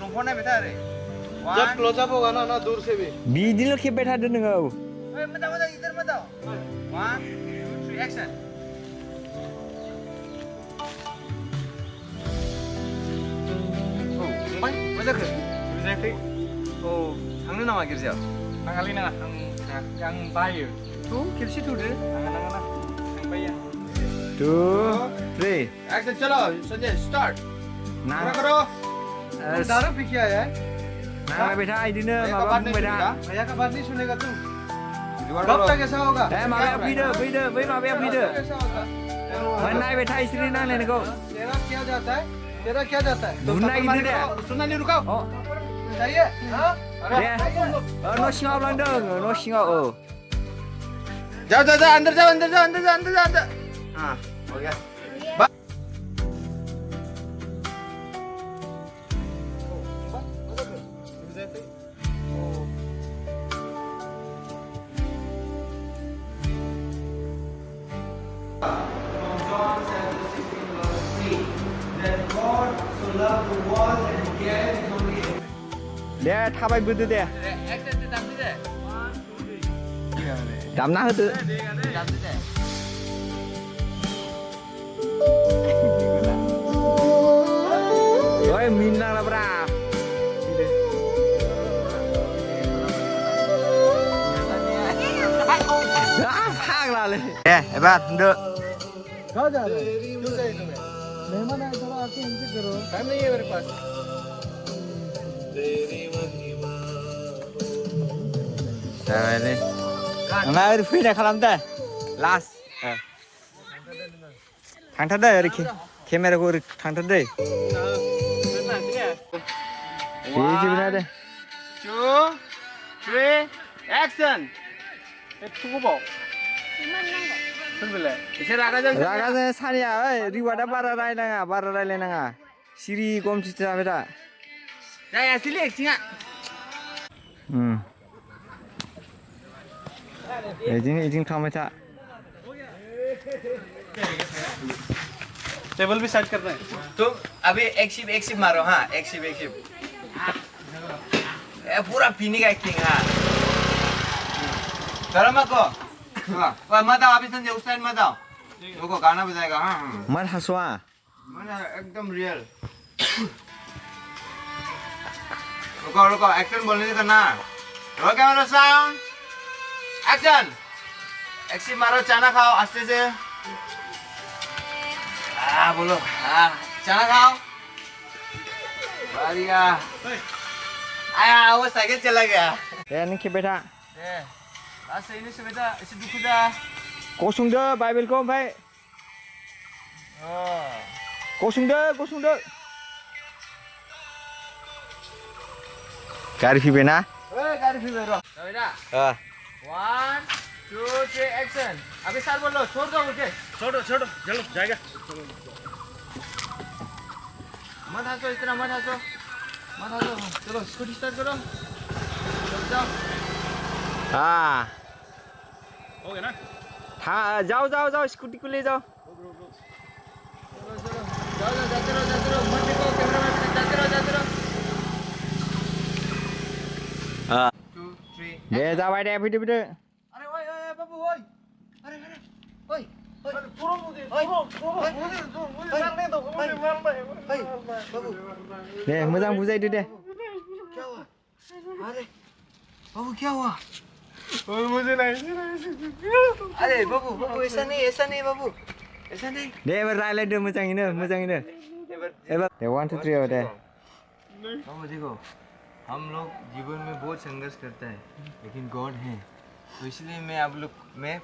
दंफां नायबाय था ओरै जब क्लोजअप होगा ना दूर से भी बिदिल' खेबबाय थादो नोङो मोजां इधर मत आओ 1 2 3 एक्शन फंबाय मा जाखो जायाखै थांनो नामा गिर्जायाव नाङालै नाङा आं बायो खेबसे थौदो नाङा आं बायो 2 3 एक्शन चलो संजय स्टार्ट ना करो दारू पी के आया है नांबाय था इदिनो माबा बुंबाय था भैया का बात नहीं सुनेगा तू रिवार्ड कब तक ऐसा होगा माबाया फैदो बै माबाया फैदो ऐसा होगा नायबाय था इसोरनि नांलायनायखौ तेरा क्या जाता है तेरा क्या जाता है बुनो नागिरदो दे सुनना नहीं रुकाओ अ चाहिए हाँ दे न' सिङाव लांदों न' सिङाव जाओ जाओ जाओ अंदर जाओ अंदर जाओ अंदर जाओ अंदर जाओ अंदर हाँ हो गया दे थाबायबोदो दे एक्शन दामदो दे दामना होदो दामदो दे ओइ मिनिनांलाब्रा फाग्लालै दे एबार होनदो कहाँ जा रहे हो क्यों चाहिए तुम्हें मेहमान आए थोड़ा आके इनसे करो टाइम नहीं है मेरे पास जाबायलै नोंना ओरै फैनाय खालामदो लास्ट थांथारदो ओरै केमेराखौ ओरै थांथारदो बेजोबना दे 2 3 एक्शन एथ' गोबाव सोरबेलाय एसे रागा जों रागाजों सानिया ओइ रिवार्डआ बारा रायलायनाङा सिरि गमथि जाबाय दा जायासैलै एक्टिंआ इदिं खालामबाय था टेबल भी सेट करना है तुम अभी एक्सिप मारो हाँ एक्सिप पूरा पीने का एक्टिंग हाँ करो मत को मत आओ अभी संजय उस साइड मत आओ रुको गाना बजाएगा हाँ मार हासवा एकदम रियल रुको रुको एक्शन बोलने से करना रोल कैमरा साउंड एक्शन एक्सिप मारो चाना खाओ आस्ते से बोलो चाना खाओ बढ़िया आया वो साइकिल चला गया दे नों खेबबाय था लासैनो बेटा एसे दुखु दा गसंदो बाइबेलखौ ओमफ्राय गसंदो गारि फैबाय ना गाड़ी फैबाय र जाबाय दा 1 2 3 एक्शन अभी सर बोलो छोड़ दो मुझे छोड़ो चलो जाएगा मत हंसो इतना मत हंसो चलो स्कूटी स्टार्ट करो जाओ हाँ हो गया ना हाँ जाओ स्कूटी को ले जाओ चलो जाते रहो मत देखो कैमरा में जाते रहो हाँ 2 3 दे जाबाय दे फैदो अरे ओए बाबू ओए अरे ओए दे मोजां बुजायदो दे क्या हुआ अरे बाबू क्या हुआ मुझे नहीं अरे बाबू ऐसा नहीं बाबू ऐसा नहीं दे एबार रायलायदो मोजाङैनो एबार दे 1 2 3 दे बाबू देखो हम लोग जीवन में बहुत संघर्ष करता है लेकिन गॉड है तो इसलिए मैं